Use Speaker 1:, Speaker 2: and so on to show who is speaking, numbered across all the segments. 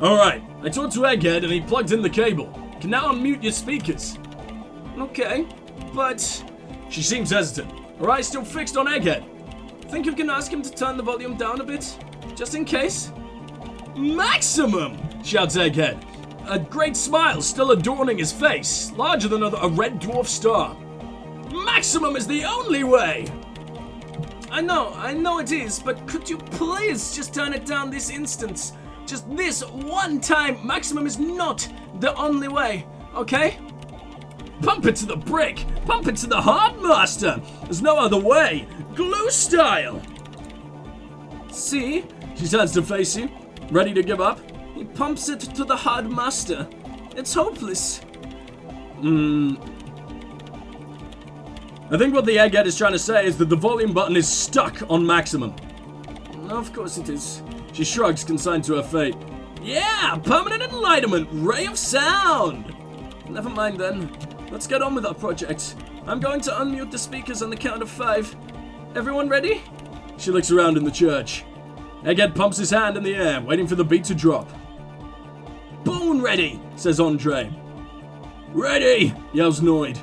Speaker 1: Alright, I talked to Egghead and he plugged in the cable. You can now unmute your speakers. Okay, but... She seems hesitant. Her eyes still fixed on Egghead. Think you can ask him to turn the volume down a bit? Just in case? Maximum! Shouts Egghead. A great smile still adorning his face, larger than a red dwarf star. Maximum is the only way! I know it is, but could you please just turn it down this instant? Just this one time, maximum is not the only way, okay? Pump it to the brick! Pump it to the hard master! There's no other way! Glue style! See? She turns to face you, ready to give up. He pumps it to the hard master. It's hopeless. I think what the Egghead is trying to say is that the volume button is stuck on maximum. Of course it is. She shrugs, consigned to her fate. Yeah! Permanent enlightenment! Ray of sound! Never mind then. Let's get on with our project. I'm going to unmute the speakers on the count of 5. Everyone ready? She looks around in the church. Egghead pumps his hand in the air, waiting for the beat to drop. Bone ready, says Andre. Ready, yells Noid.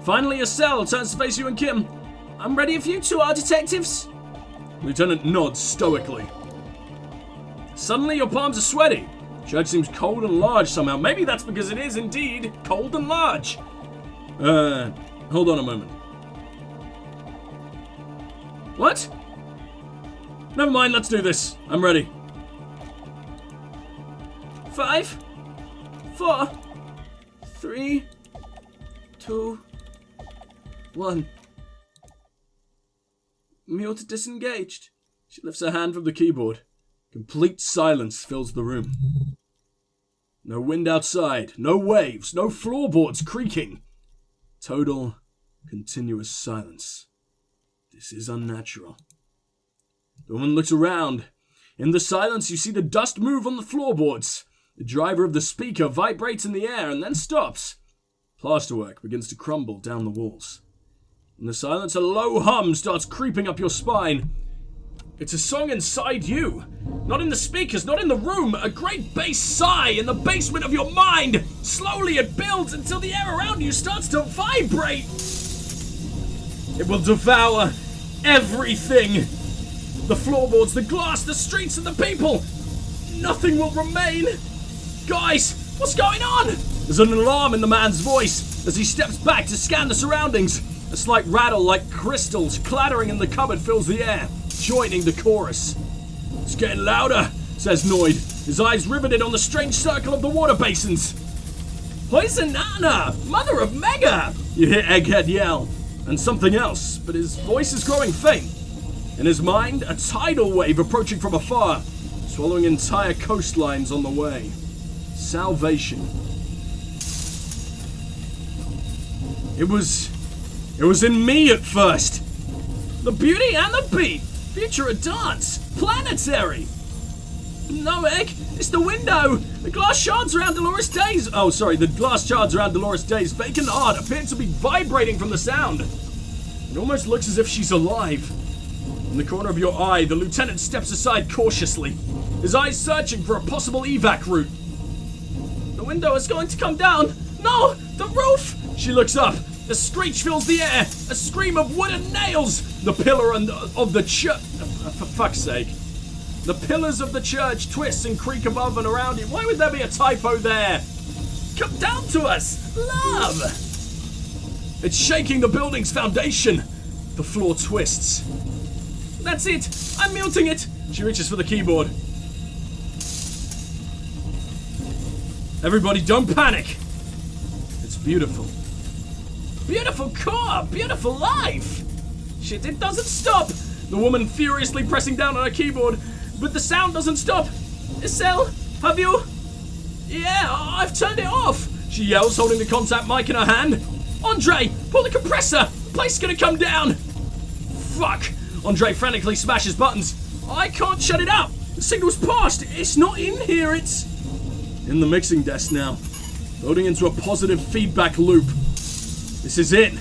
Speaker 1: Finally, Estelle turns to face you and Kim. I'm ready if you two are, detectives. Lieutenant nods stoically. Suddenly, your palms are sweaty. Church seems cold and large somehow. Maybe that's because it is indeed cold and large. Hold on a moment. What? Never mind, let's do this. I'm ready. 5, 4, 3, 2, 1. Mute disengaged. She lifts her hand from the keyboard. Complete silence fills the room. No wind outside, no waves, no floorboards creaking. Total, continuous silence. This is unnatural. The woman looks around. In the silence, you see the dust move on the floorboards. The driver of the speaker vibrates in the air and then stops. Plasterwork begins to crumble down the walls. In the silence, a low hum starts creeping up your spine. It's a song inside you. Not in the speakers, not in the room. A great bass sigh in the basement of your mind. Slowly it builds until the air around you starts to vibrate. It will devour everything. The floorboards, the glass, the streets, and the people. Nothing will remain. Guys, what's going on? There's an alarm in the man's voice as he steps back to scan the surroundings. A slight rattle like crystals clattering in the cupboard fills the air, joining the chorus. It's getting louder, says Noid, his eyes riveted on the strange circle of the water basins. Poison Anna, mother of Mega! You hear Egghead yell, and something else, but his voice is growing faint. In his mind, a tidal wave approaching from afar, swallowing entire coastlines on the way. Salvation. It was in me at first. The beauty and the beat. Future a dance. Planetary. No, Egg. It's the window. The glass shards around Dolores Day's... Oh, sorry. The glass shards around Dolores Day's vacant heart appear to be vibrating from the sound. It almost looks as if she's alive. In the corner of your eye, the lieutenant steps aside cautiously, his eyes searching for a possible evac route. The window is going to come down. No, the roof! She looks up. A screech fills the air. A scream of wooden nails. The pillar of the church... For fuck's sake. The pillars of the church twist and creak above and around you. Why would there be a typo there? Come down to us, love! It's shaking the building's foundation. The floor twists. That's it. I'm muting it. She reaches for the keyboard. Everybody, don't panic. It's beautiful. Beautiful car, beautiful life. Shit, it doesn't stop. The woman furiously pressing down on her keyboard, but the sound doesn't stop. Estelle, have you? Yeah, I've turned it off. She yells, holding the contact mic in her hand. Andre, pull the compressor. The place is gonna come down. Fuck. Andre frantically smashes buttons. I can't shut it up. The signal's passed. It's not in here. It's in the mixing desk now, loading into a positive feedback loop. This is it.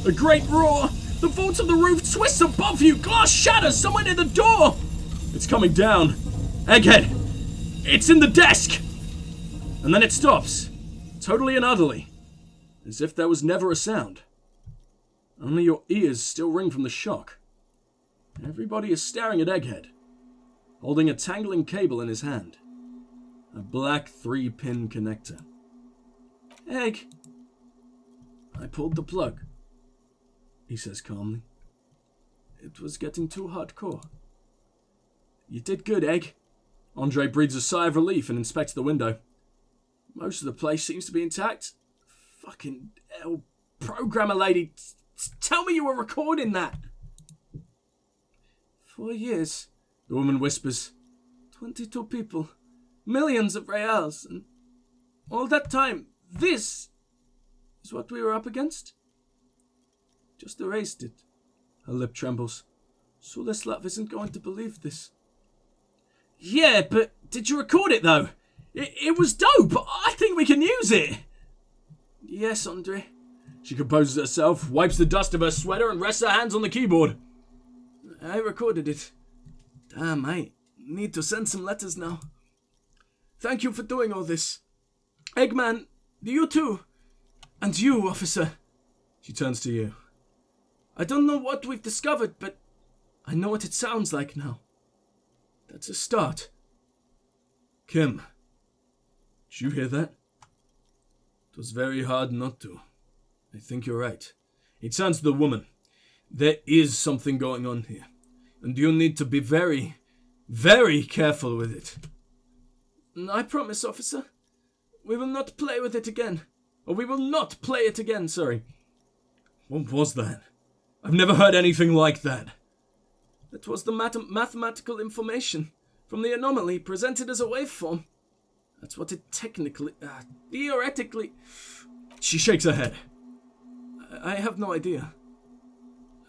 Speaker 1: A great roar. The vault of the roof twists above you. Glass shatters somewhere near the door. It's coming down. Egghead, It's in the desk! And then it stops, totally and utterly, as if there was never a sound. Only your ears still ring from the shock. Everybody is staring at Egghead, holding a tangling cable in his hand. A black 3-pin connector. Egg. I pulled the plug, he says calmly. It was getting too hardcore. You did good, Egg. Andre breathes a sigh of relief and inspects the window. Most of the place seems to be intact. Fucking hell, programmer lady, tell me you were recording that. 4 years, the woman whispers. 22 people. Millions of reals. And all that time, this is what we were up against? Just erased it. Her lip trembles. Suleslav isn't going to believe this. Yeah, but did you record it though? It was dope. I think we can use it. Yes, Andre. She composes herself, wipes the dust of her sweater, and rests her hands on the keyboard. I recorded it. Damn, I need to send some letters now. Thank you for doing all this. Eggman, you too. And you, officer. She turns to you. I don't know what we've discovered, but I know what it sounds like now. That's a start. Kim, did you hear that? It was very hard not to. I think you're right. He turns to the woman. There is something going on here, and you need to be very, very careful with it. I promise, officer. We will not play with it again. Or we will not play it again, sorry. What was that? I've never heard anything like that. That was the mathematical information from the anomaly presented as a waveform. That's what it theoretically... She shakes her head. I have no idea.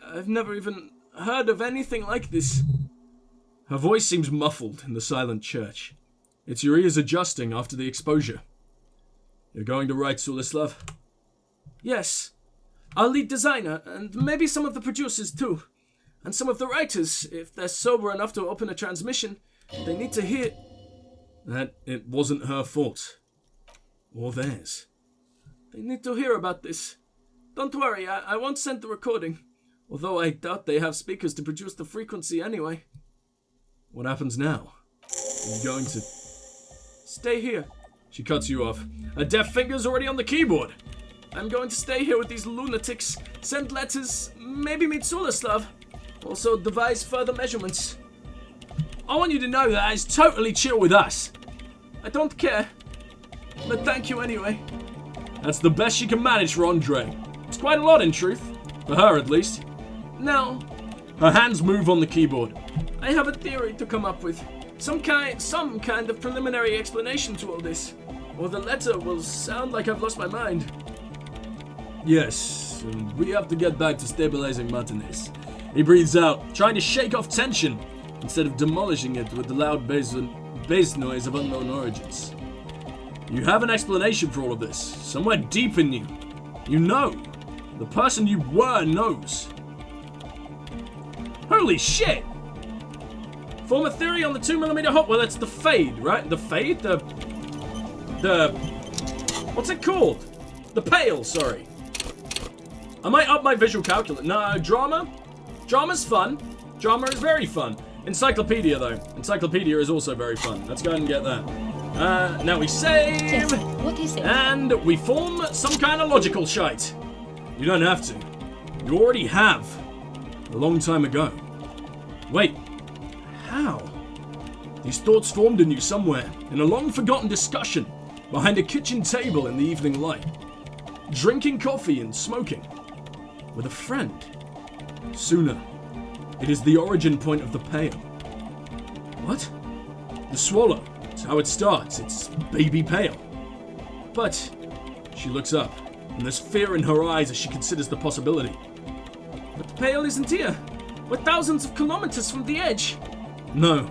Speaker 1: I've never even heard of anything like this. Her voice seems muffled in the silent church. It's your ears adjusting after the exposure. You're going to write, Suleslav? Yes. Our lead designer, and maybe some of the producers too. And some of the writers, if they're sober enough to open a transmission, they need to hear... That it wasn't her fault. Or theirs. They need to hear about this. Don't worry, I won't send the recording. Although I doubt they have speakers to produce the frequency anyway. What happens now? Are you going to... Stay here. She cuts you off. Her deft finger's already on the keyboard. I'm going to stay here with these lunatics, send letters, maybe meet Suleslav. Also devise further measurements. I want you to know that it's totally chill with us. I don't care. But thank you anyway. That's the best she can manage for Andre. It's quite a lot in truth. For her at least. Now, her hands move on the keyboard. I have a theory to come up with. Some kind of preliminary explanation to all this. Or the letter will sound like I've lost my mind. Yes, we have to get back to stabilizing Martinez. He breathes out, trying to shake off tension, instead of demolishing it with the loud bass noise of unknown origins. You have an explanation for all of this, somewhere deep in you. You know. The person you were knows. Holy shit! Form a theory on the 2mm hot. Well, it's the fade, right? The fade? The... What's it called? The pale, sorry. I might up my visual calculator. No, drama? Drama's fun. Drama is very fun. Encyclopedia, though. Encyclopedia is also very fun. Let's go ahead and get that. Now we save.
Speaker 2: Yes, what is it?
Speaker 1: And we form some kind of logical shite. You don't have to. You already have. A long time ago. Wait. How? These thoughts formed in you somewhere, in a long-forgotten discussion, behind a kitchen table in the evening light. Drinking coffee and smoking. With a friend. Sooner. It is the origin point of the pale. What? The swallow. It's how it starts. It's baby pale. But she looks up, and there's fear in her eyes as she considers the possibility. But the pale isn't here. We're thousands of kilometers from the edge. No.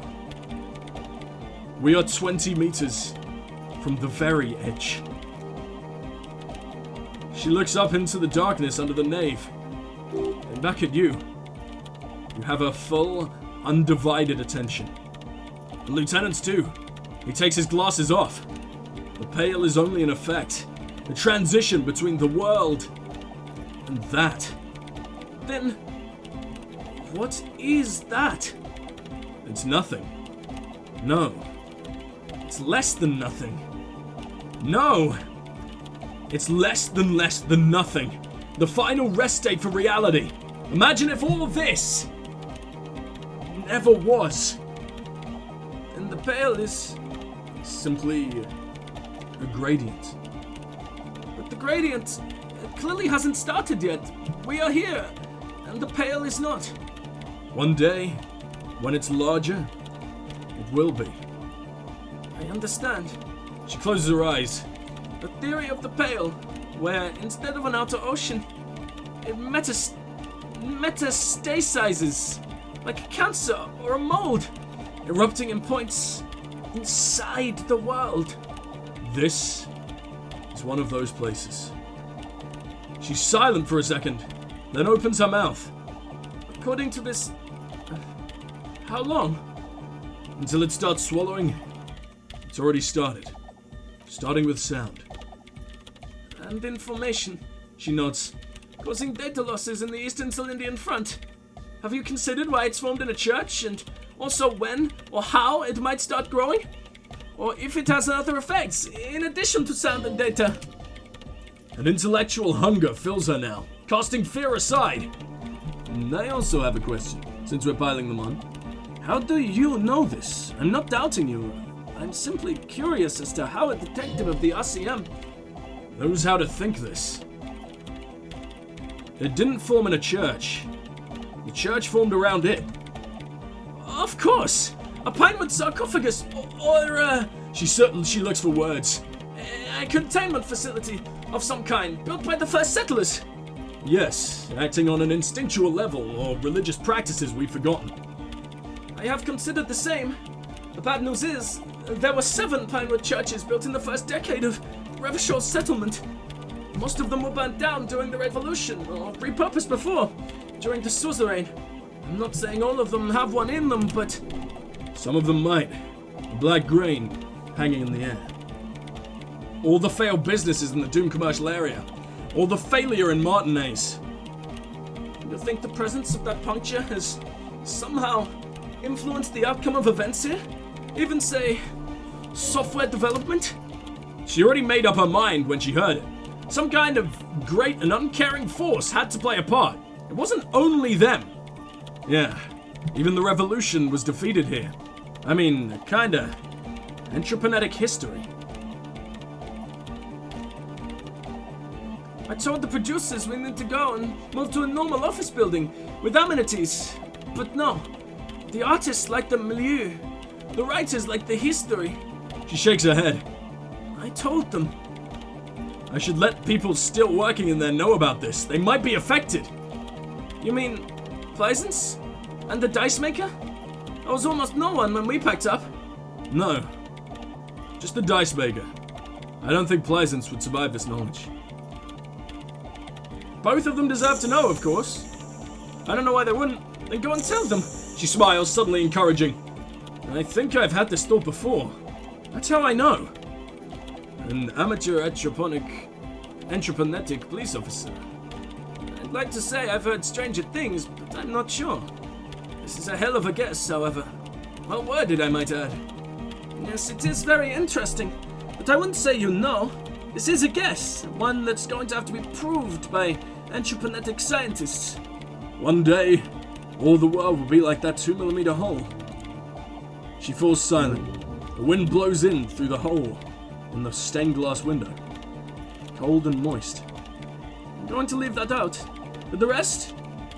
Speaker 1: We are 20 meters from the very edge. She looks up into the darkness under the nave, and back at you. You have her full, undivided attention. The lieutenants too. He takes his glasses off. The pale is only an effect. A transition between the world and that. Then, what is that? It's nothing. No. It's less than nothing. No. It's less than nothing. The final rest state for reality. Imagine if all this never was. And the pale is simply a gradient. But the gradient clearly hasn't started yet. We are here, and the pale is not. One day, when it's larger, it will be. I understand. She closes her eyes. The theory of the pale, where instead of an outer ocean, it metastasizes, like a cancer or a mold, erupting in points inside the world. This is one of those places. She's silent for a second, then opens her mouth. According to this, how long? Until it starts swallowing. It's already started. Starting with sound. And information, she nods, causing data losses in the Eastern Cylindian front. Have you considered why it's formed in a church, and also when or how it might start growing? Or if it has other effects, in addition to sound and data? An intellectual hunger fills her now, casting fear aside. And I also have a question, since we're piling them on. How do you know this? I'm not doubting you. I'm simply curious as to how a detective of the RCM knows how to think this. It didn't form in a church. The church formed around it. Of course! A pinewood sarcophagus, or she looks for words. A containment facility of some kind, built by the first settlers. Yes, acting on an instinctual level, or religious practices we've forgotten. I have considered the same. The bad news is, there were 7 pinewood churches built in the first decade of Revachor's settlement. Most of them were burnt down during the Revolution, or repurposed before, during the suzerain. I'm not saying all of them have one in them, but some of them might. A black grain hanging in the air. All the failed businesses in the Doom commercial area. All the failure in Martinez. You think the presence of that puncture has somehow influenced the outcome of events here? Even, say, software development? She already made up her mind when she heard it. Some kind of great and uncaring force had to play a part. It wasn't only them. Yeah, even the revolution was defeated here. I mean, kinda entrepreneuric history. I told the producers we need to go and move to a normal office building with amenities. But no, the artists like the milieu, the writers like the history. She shakes her head. I told them. I should let people still working in there know about this. They might be affected. You mean Pleasance? And the dice maker? There was almost no one when we packed up. No, just the dice maker. I don't think Pleasance would survive this knowledge. Both of them deserve to know, of course. I don't know why they wouldn't. Then go and tell them. She smiles, suddenly encouraging. I think I've had this thought before. That's how I know. An amateur entrepreneuric police officer. I'd like to say I've heard stranger things, but I'm not sure. This is a hell of a guess, however. Well worded, I might add. Yes, it is very interesting, but I wouldn't say you know. This is a guess, one that's going to have to be proved by entrepreneuric scientists. One day, all the world will be like that 2mm hole. She falls silent. The wind blows in through the hole in the stained glass window. Cold and moist. I'm going to leave that out. But the rest?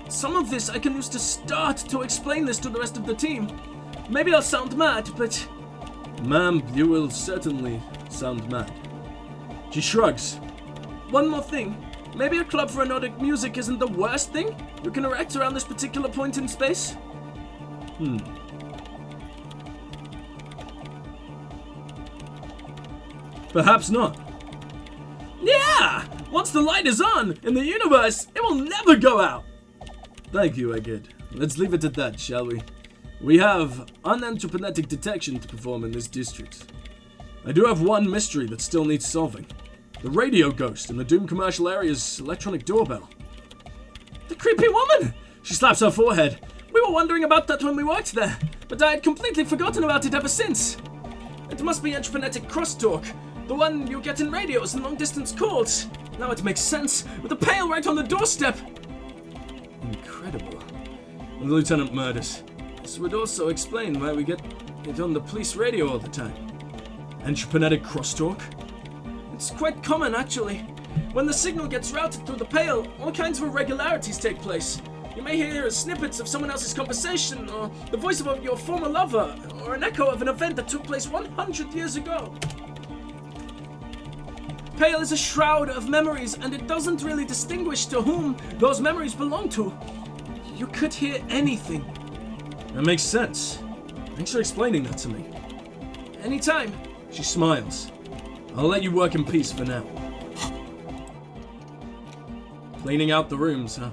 Speaker 1: Some of this I can use to start to explain this to the rest of the team. Maybe I'll sound mad, but... Ma'am, you will certainly sound mad. She shrugs. One more thing. Maybe a club for Nordic music isn't the worst thing you can erect around this particular point in space? Perhaps not. Yeah! Once the light is on in the universe, it will never go out! Thank you, Egghead. Let's leave it at that, shall we? We have unanthroponetic detection to perform in this district. I do have one mystery that still needs solving. The radio ghost in the Doom commercial area's electronic doorbell. The creepy woman! She slaps her forehead. We were wondering about that when we worked there, but I had completely forgotten about it ever since. It must be anthroponetic crosstalk, the one you get in radios and long-distance calls. Now it makes sense, with a pail right on the doorstep. Incredible. The lieutenant murders. This would also explain why we get it on the police radio all the time. Anthroponetic crosstalk? It's quite common, actually. When the signal gets routed through the pail, all kinds of irregularities take place. You may hear snippets of someone else's conversation, or the voice of your former lover, or an echo of an event that took place 100 years ago. Pail is a shroud of memories, and it doesn't really distinguish to whom those memories belong to. You could hear anything. That makes sense. Thanks for explaining that to me. Anytime. She smiles. I'll let you work in peace for now. Cleaning out the rooms, huh?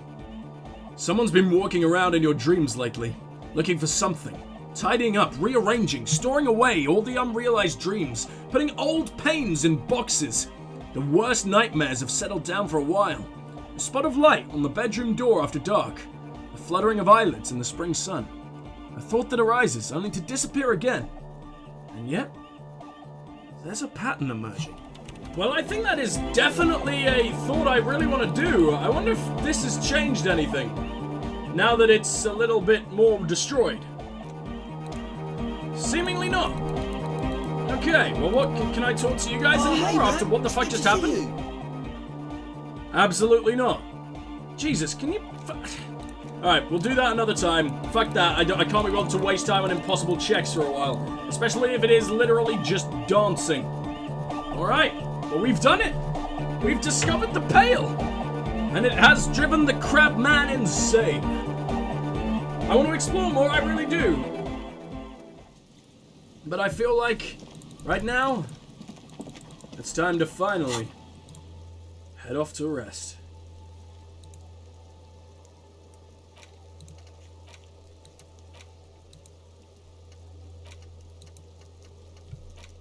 Speaker 1: Someone's been walking around in your dreams lately, looking for something. Tidying up, rearranging, storing away all the unrealized dreams, putting old pains in boxes. The worst nightmares have settled down for a while. A spot of light on the bedroom door after dark. A fluttering of eyelids in the spring sun. A thought that arises only to disappear again. And yet, there's a pattern emerging. Well, I think that is definitely a thought I really want to do. I wonder if this has changed anything, now that it's a little bit more destroyed. Seemingly not. Okay, well, what can I talk to you guys anymore after what the fuck just happened? Absolutely not. Jesus, can you... Alright, we'll do that another time. Fuck that, I can't be bothered to waste time on impossible checks for a while. Especially if it is literally just dancing. Alright, well, we've done it. We've discovered the pail. And it has driven the crab man insane. I want to explore more, I really do. But I feel like, right now, it's time to finally head off to rest.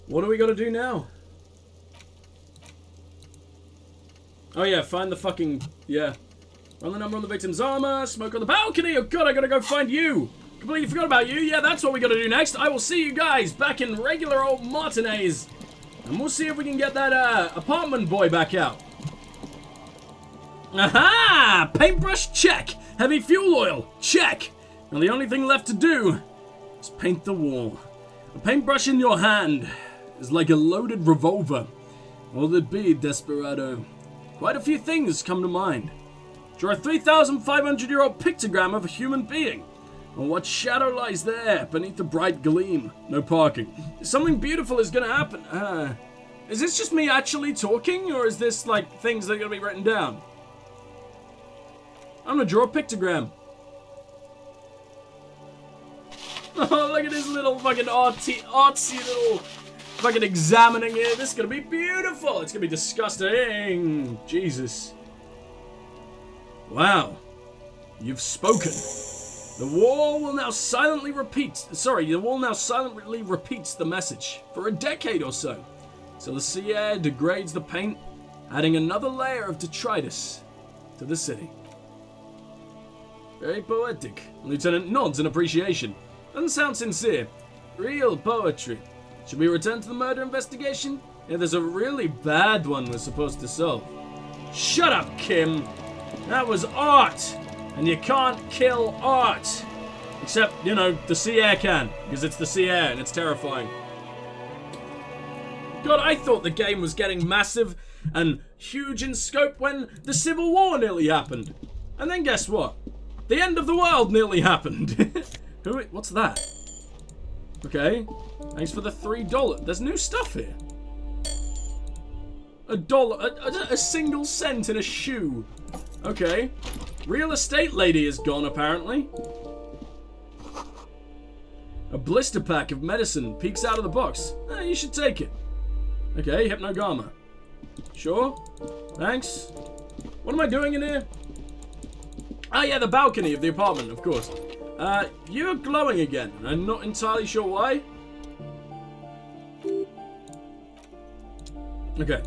Speaker 1: What do we gotta do now? Oh yeah, find the fucking... yeah. Run the number on the victim's armor, smoke on the balcony, oh god, I gotta go find you! Completely forgot about you, yeah, that's what we gotta do next. I will see you guys back in regular old matinees. And we'll see if we can get that, apartment boy back out. Aha! Paintbrush, check! Heavy fuel oil, check! Now the only thing left to do is paint the wall. A paintbrush in your hand is like a loaded revolver. What would it be, Desperado? Quite a few things come to mind. Draw a 3,500-year-old pictogram of a human being. Or what shadow lies there beneath the bright gleam? No parking. Something beautiful is gonna happen. Is this just me actually talking, or is this like things that are gonna be written down? I'm gonna draw a pictogram. Oh, look at this little fucking artsy little fucking examining here. This is gonna be beautiful. It's gonna be disgusting. Jesus. Wow. You've spoken. The wall now silently repeats the message for a decade or so. So the sea air degrades the paint, adding another layer of detritus to the city. Very poetic. Lieutenant nods in appreciation. Doesn't sound sincere. Real poetry. Should we return to the murder investigation? Yeah, there's a really bad one we're supposed to solve. Shut up, Kim. That was art. And you can't kill art. Except, you know, the sea air can. Because it's the sea air and it's terrifying. God, I thought the game was getting massive and huge in scope when the Civil War nearly happened. And then guess what? The end of the world nearly happened. What's that? Okay. Thanks for the $3. There's new stuff here. $1. A single cent in a shoe. Okay. Real estate lady is gone, apparently. A blister pack of medicine peeks out of the box. You should take it. Okay, Hypnogamma. Sure. Thanks. What am I doing in here? Ah, yeah, the balcony of the apartment, of course. You're glowing again, and I'm not entirely sure why. Okay.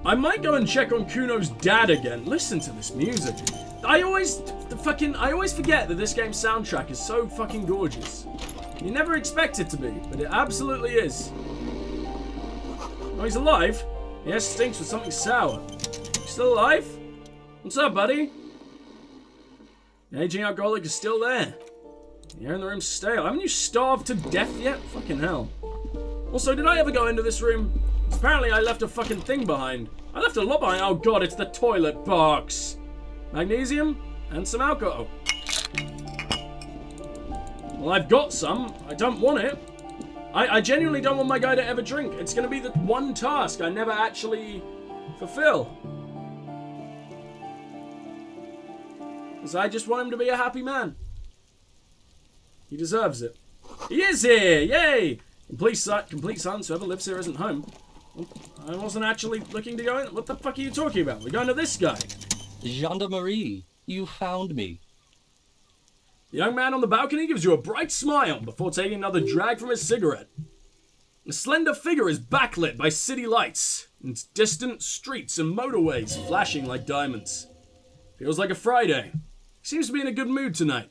Speaker 1: I might go and check on Kuno's dad again. Listen to this music. I always forget that this game's soundtrack is so fucking gorgeous. You never expect it to be, but it absolutely is. Oh, he's alive? Yes, stinks with something sour. You still alive? What's up, buddy? The aging alcoholic is still there. The air in the room's stale. Haven't you starved to death yet? Fucking hell. Also, did I ever go into this room? Apparently I left a fucking thing behind. I left a lot behind. Oh god, it's the toilet box. Magnesium and some alcohol. Well, I've got some. I don't want it. I genuinely don't want my guy to ever drink. It's going to be the one task I never actually fulfill. Because I just want him to be a happy man. He deserves it. He is here! Yay! Complete silence. Whoever lives here isn't home. I wasn't actually looking to go in. What the fuck are you talking about? We're going to this guy.
Speaker 2: Gendarmerie, you found me.
Speaker 1: The young man on the balcony gives you a bright smile before taking another drag from his cigarette. The slender figure is backlit by city lights and distant streets and motorways flashing like diamonds. Feels like a Friday. He seems to be in a good mood tonight.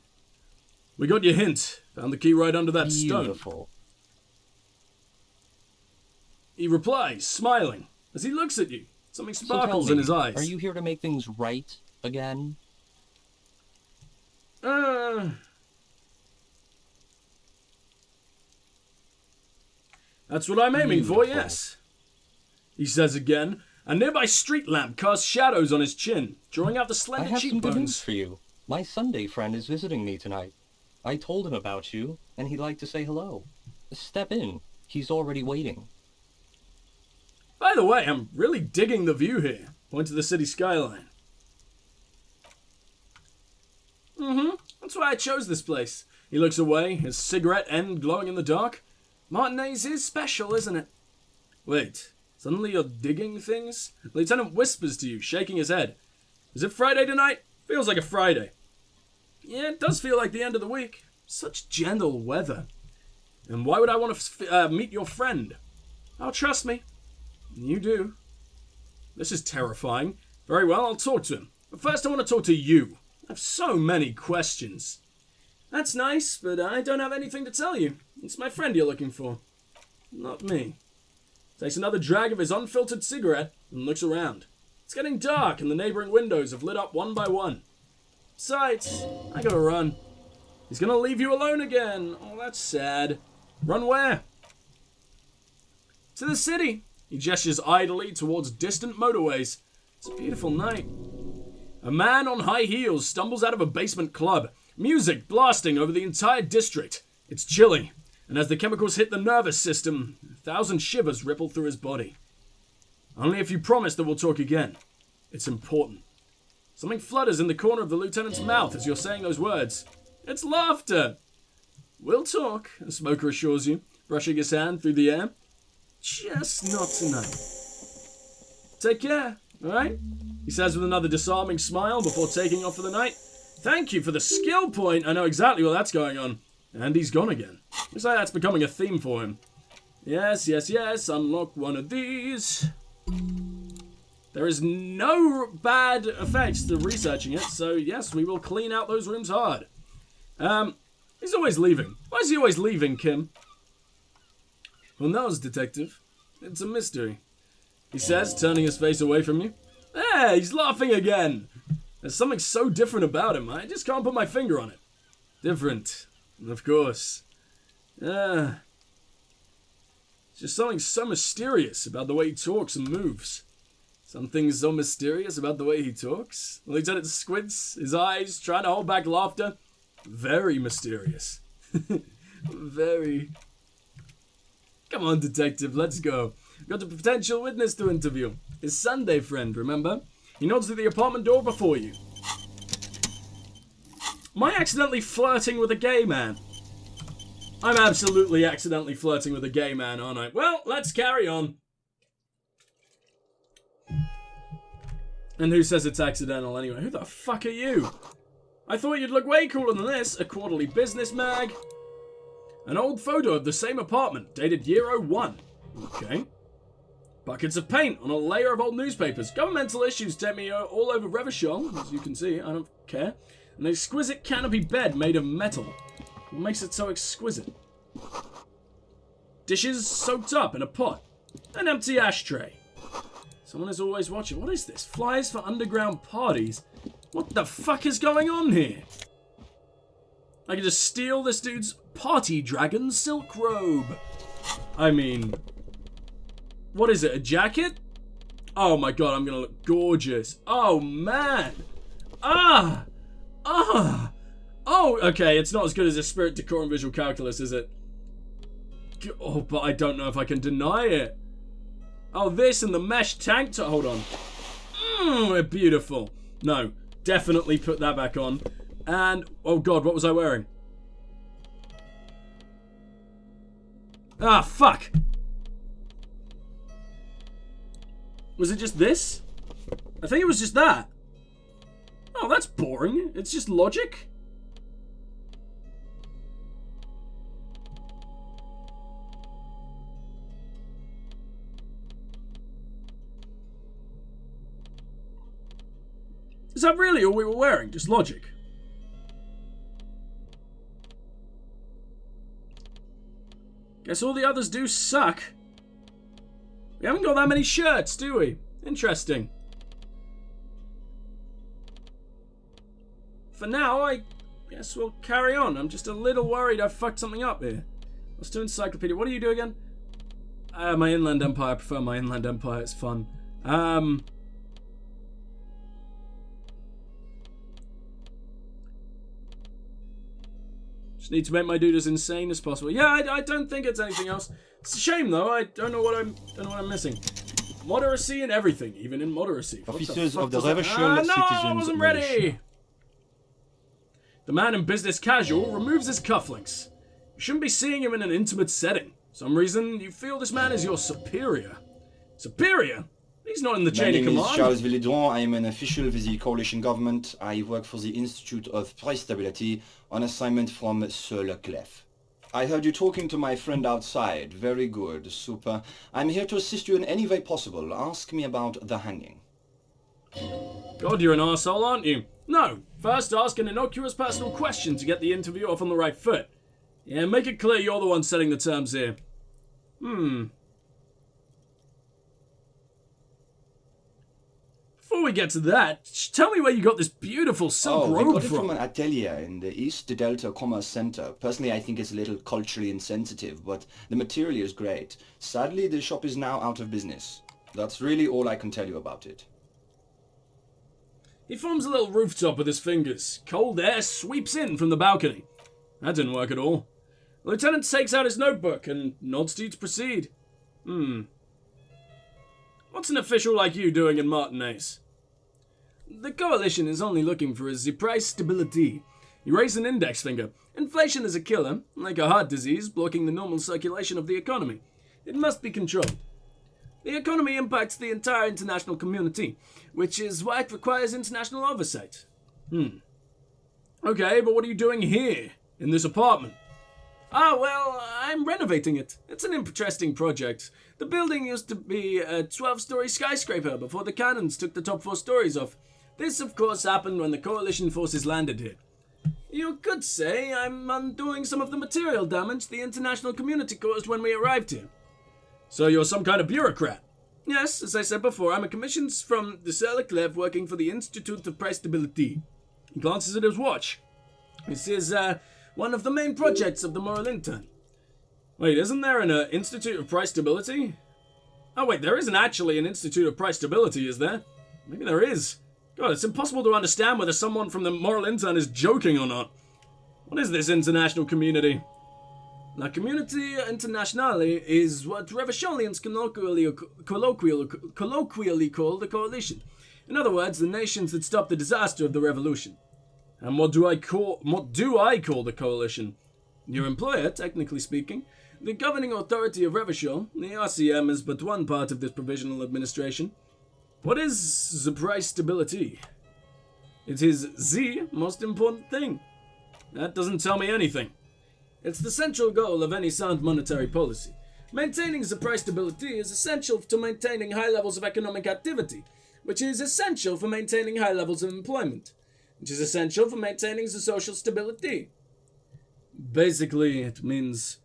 Speaker 1: We got your hint. Found the key right under that stone.
Speaker 2: Beautiful.
Speaker 1: He replies, smiling, as he looks at you. Something sparkles in his eyes.
Speaker 2: Are you here to make things right again?
Speaker 1: That's what I'm aiming for, yes. He says again. A nearby street lamp casts shadows on his chin, drawing out the slender cheekbones.
Speaker 2: I have some good news for you. My Sunday friend is visiting me tonight. I told him about you, and he'd like to say hello. Step in. He's already waiting.
Speaker 1: By the way, I'm really digging the view here. Point to the city skyline. That's why I chose this place. He looks away, his cigarette end glowing in the dark. Martinez is special, isn't it? Wait, suddenly you're digging things? The lieutenant whispers to you, shaking his head. Is it Friday tonight? Feels like a Friday. Yeah, it does feel like the end of the week. Such gentle weather. And why would I want to meet your friend? Oh, trust me. You do. This is terrifying. Very well, I'll talk to him. But first I want to talk to you. I have so many questions. That's nice, but I don't have anything to tell you. It's my friend you're looking for. Not me. Takes another drag of his unfiltered cigarette and looks around. It's getting dark and the neighboring windows have lit up one by one. Besides, I gotta run. He's gonna leave you alone again. Oh, that's sad. Run where? To the city. He gestures idly towards distant motorways. It's a beautiful night. A man on high heels stumbles out of a basement club. Music blasting over the entire district. It's chilling, and as the chemicals hit the nervous system, 1,000 shivers ripple through his body. Only if you promise that we'll talk again. It's important. Something flutters in the corner of the lieutenant's mouth as you're saying those words. It's laughter. We'll talk, the smoker assures you, brushing his hand through the air. Just not tonight. Take care, alright? He says with another disarming smile before taking off for the night. Thank you for the skill point. I know exactly what that's going on. And he's gone again. Looks like that's becoming a theme for him. Yes, yes, yes. Unlock one of these. There is no bad effects to researching it, so yes, we will clean out those rooms hard. He's always leaving. Why is he always leaving, Kim? Who knows, detective? It's a mystery. He says, turning his face away from you. Hey, he's laughing again. There's something so different about him. I just can't put my finger on it. Different, of course. Just something so mysterious about the way he talks and moves. Something so mysterious about the way he talks. The lieutenant squints, his eyes, trying to hold back laughter. Very mysterious. Very. Come on, detective, let's go. Got a potential witness to interview. His Sunday friend, remember? He nods to the apartment door before you. Am I accidentally flirting with a gay man? I'm absolutely accidentally flirting with a gay man, aren't I? Well, let's carry on. And who says it's accidental anyway? Who the fuck are you? I thought you'd look way cooler than this. A quarterly business mag. An old photo of the same apartment, dated year 01. Okay. Buckets of paint on a layer of old newspapers. Governmental issues take me all over Revachol, as you can see. I don't care. An exquisite canopy bed made of metal. What makes it so exquisite? Dishes soaked up in a pot. An empty ashtray. Someone is always watching. What is this? Flyers for underground parties. What the fuck is going on here? I can just steal this dude's party dragon silk robe. I mean, what is it? A jacket? Oh my god, I'm gonna look gorgeous. Oh man. Oh, okay, it's not as good as a spirit, decorum, visual calculus, is it? Oh, but I don't know if I can deny it. Oh, this and the mesh tank top. Hold on. We're beautiful. No, definitely put that back on. And, oh god, what was I wearing? Ah, fuck. Was it just this? I think it was just that. Oh, that's boring. It's just logic. Is that really all we were wearing? Just logic? Guess all the others do suck. We haven't got that many shirts, do we? Interesting. For now, I guess we'll carry on. I'm just a little worried I fucked something up here. Let's do encyclopedia. What do you do again? My Inland Empire. I prefer my Inland Empire. It's fun. Just need to make my dude as insane as possible. Yeah, I don't think it's anything else. It's a shame though. I don't know what I'm missing. Moderacy and everything, even in moderacy.
Speaker 3: Officers of the Revachol Citizens
Speaker 1: I wasn't ready. The man in business casual removes his cufflinks. You shouldn't be seeing him in an intimate setting. For some reason, you feel this man is your superior. Superior? He's not in the chain of command.
Speaker 3: My name is Charles Villedron. I am an official with the coalition government. I work for the Institute of Price Stability on assignment from Sir Leclerc. I heard you talking to my friend outside. Very good. Super. I'm here to assist you in any way possible. Ask me about the hanging.
Speaker 1: God, you're an arsehole, aren't you? No. First ask an innocuous personal question to get the interview off on the right foot. Yeah, make it clear you're the one setting the terms here. Before we get to that, tell me where you got this beautiful silk robe
Speaker 3: we got it
Speaker 1: from.
Speaker 3: from an atelier in the East Delta Commerce Center. Personally, I think it's a little culturally insensitive, but the material is great. Sadly, the shop is now out of business. That's really all I can tell you about it.
Speaker 1: He forms a little rooftop with his fingers. Cold air sweeps in from the balcony. That didn't work at all. The lieutenant takes out his notebook and nods to you to proceed. What's an official like you doing in Martinez? The coalition is only looking for the price stability. You raise an index finger. Inflation is a killer, like a heart disease, blocking the normal circulation of the economy. It must be controlled. The economy impacts the entire international community, which is why it requires international oversight. Okay, but what are you doing here, in this apartment? Well, I'm renovating it. It's an interesting project. The building used to be a 12-story skyscraper before the cannons took the top 4 stories off. This, of course, happened when the coalition forces landed here. You could say I'm undoing some of the material damage the international community caused when we arrived here. So you're some kind of bureaucrat? Yes, as I said before, I'm a commission from the Sir Leclerc working for the Institute of Price Stability. He glances at his watch. This is, one of the main projects of the moral intern. Wait, isn't there an Institute of Price Stability? Oh wait, there isn't actually an Institute of Price Stability, is there? Maybe there is. God, it's impossible to understand whether someone from the moral intern is joking or not. What is this international community? La Community Internationale is what Revacholians colloquially call the coalition. In other words, the nations that stopped the disaster of the revolution. And what do I call the coalition? Your employer, technically speaking. The governing authority of Revachol, the RCM, is but one part of this provisional administration. What is the price stability? It is the most important thing. That doesn't tell me anything. It's the central goal of any sound monetary policy. Maintaining the price stability is essential to maintaining high levels of economic activity, which is essential for maintaining high levels of employment, which is essential for maintaining the social stability. Basically, it makes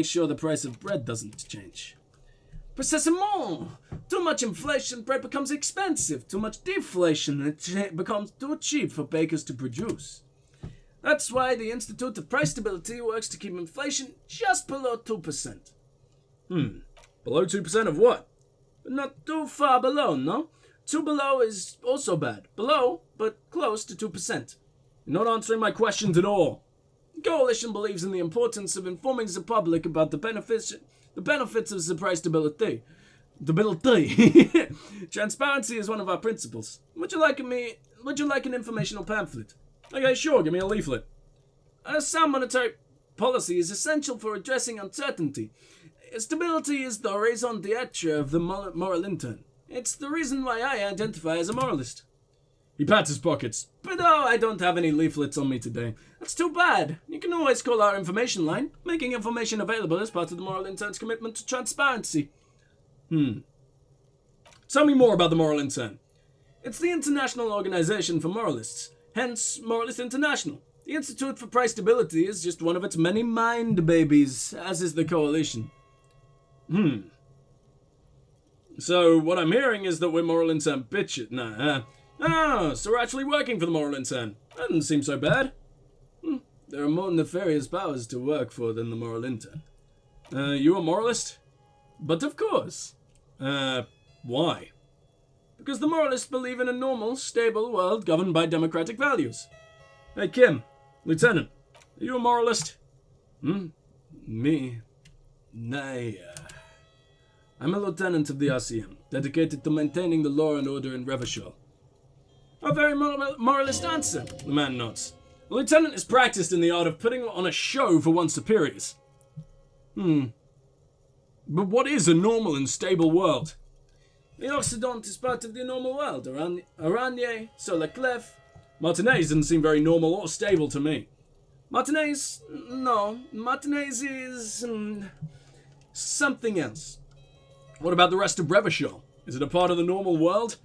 Speaker 1: sure the price of bread doesn't change. Precisement! Too much inflation, bread becomes expensive. Too much deflation, it becomes too cheap for bakers to produce. That's why the Institute of Price Stability works to keep inflation just below 2%. Below 2% of what? But not too far below, no? 2 below is also bad. Below, but close to 2%. You're not answering my questions at all. The coalition believes in the importance of informing the public about the benefits of the price stability. Transparency is one of our principles. Would you like an informational pamphlet? Okay, sure, give me a leaflet. A sound monetary policy is essential for addressing uncertainty. Stability is the raison d'etre of the moral intern. It's the reason why I identify as a moralist. He pats his pockets. But I don't have any leaflets on me today. That's too bad. You can always call our information line. Making information available is part of the moral intern's commitment to transparency. Tell me more about the moral intern. It's the international organization for moralists. Hence, Moralist International. The Institute for Price Stability is just one of its many mind babies, as is the coalition. So, what I'm hearing is that we're Moral Intern bitches. So we're actually working for the Moral Intern. That doesn't seem so bad. There are more nefarious powers to work for than the Moral Intern. You a moralist? But of course. Why? Because the moralists believe in a normal, stable world governed by democratic values. Hey, Kim, Lieutenant, are you a moralist? Me? Nay. I'm a lieutenant of the RCM, dedicated to maintaining the law and order in Revachol. A very moralist answer, the man nods. The lieutenant is practiced in the art of putting on a show for one's superiors. But what is a normal and stable world? The Occident is part of the normal world. Oranje, sur la clef. Martinez doesn't seem very normal or stable to me. Martinez? No. Martinez is... something else. What about the rest of Revachol? Is it a part of the normal world?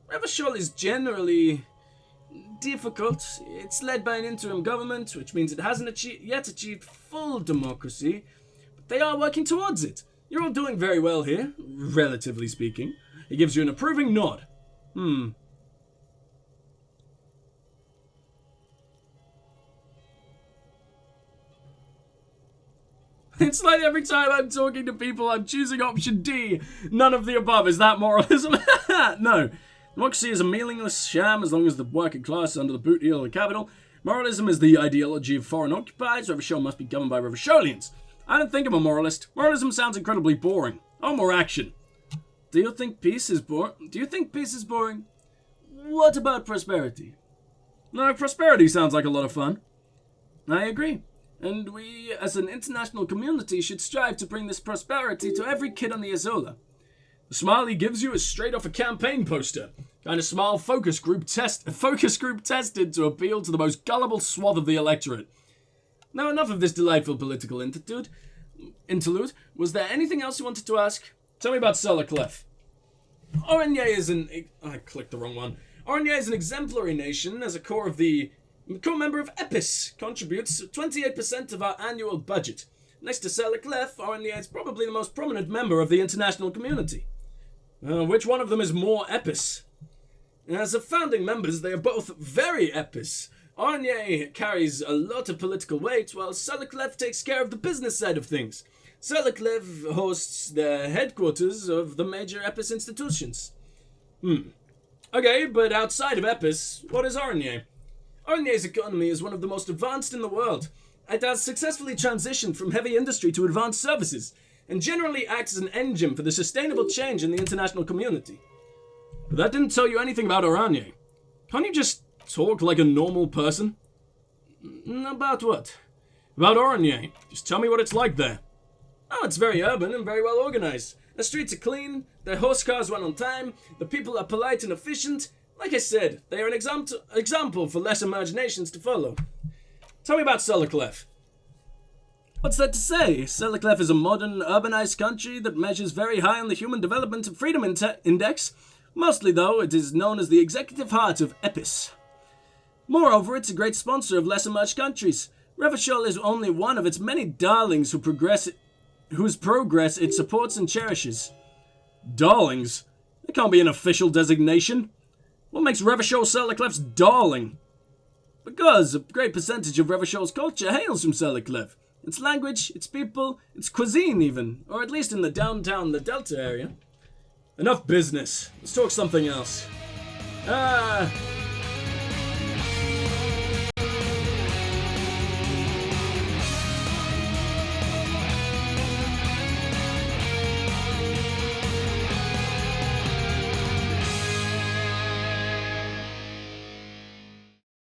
Speaker 1: Revachol is generally difficult. It's led by an interim government, which means it hasn't yet achieved full democracy. But they are working towards it. You're all doing very well here, relatively speaking. He gives you an approving nod. It's like every time I'm talking to people, I'm choosing option D. None of the above. Is that moralism? No. Democracy is a meaningless sham as long as the working class is under the boot heel of the capital. Moralism is the ideology of foreign occupiers. Revachol must be governed by Revacholians. I don't think I'm a moralist. Moralism sounds incredibly boring. Oh, more action. Do you think peace is boring? What about prosperity? No, prosperity sounds like a lot of fun. I agree. And we, as an international community, should strive to bring this prosperity to every kid on the Azola. The smile he gives you is straight off a campaign poster. Kind of smile focus group tested to appeal to the most gullible swath of the electorate. Now enough of this delightful political interlude. Was there anything else you wanted to ask? Tell me about Sur-la-Clef. Oranje is an... I clicked the wrong one. Oranje is an exemplary nation as a core member of EPIS, contributes 28% of our annual budget. Next to Sur-la-Clef, Oranje is probably the most prominent member of the international community. Which one of them is more EPIS? As of founding members, they are both very EPIS. Oranje carries a lot of political weight, while Sur-la-Clef takes care of the business side of things. Sur-la-Clef hosts the headquarters of the major EPIS institutions. Okay, but outside of EPIS, what is Oranje? Oranje's economy is one of the most advanced in the world. It has successfully transitioned from heavy industry to advanced services, and generally acts as an engine for the sustainable change in the international community. But that didn't tell you anything about Oranje. Can't you just talk like a normal person? About what? About Oranje. Just tell me what it's like there. Oh, it's very urban and very well organized. The streets are clean, the horse cars run on time, the people are polite and efficient. Like I said, they are an example for less imaginations to follow. Tell me about Selleclef. What's there to say? Selleclef is a modern, urbanized country that measures very high on the Human Development and Freedom Index. Mostly, though, it is known as the executive heart of EPIS. Moreover, it's a great sponsor of less emerged countries. Revachol is only one of its many darlings whose progress it supports and cherishes. Darlings? That can't be an official designation. What makes Revachol Selleclef's darling? Because a great percentage of Revachol's culture hails from Selleclef. Its language, its people, its cuisine even, or at least in the downtown, the Delta area. Enough business. Let's talk something else.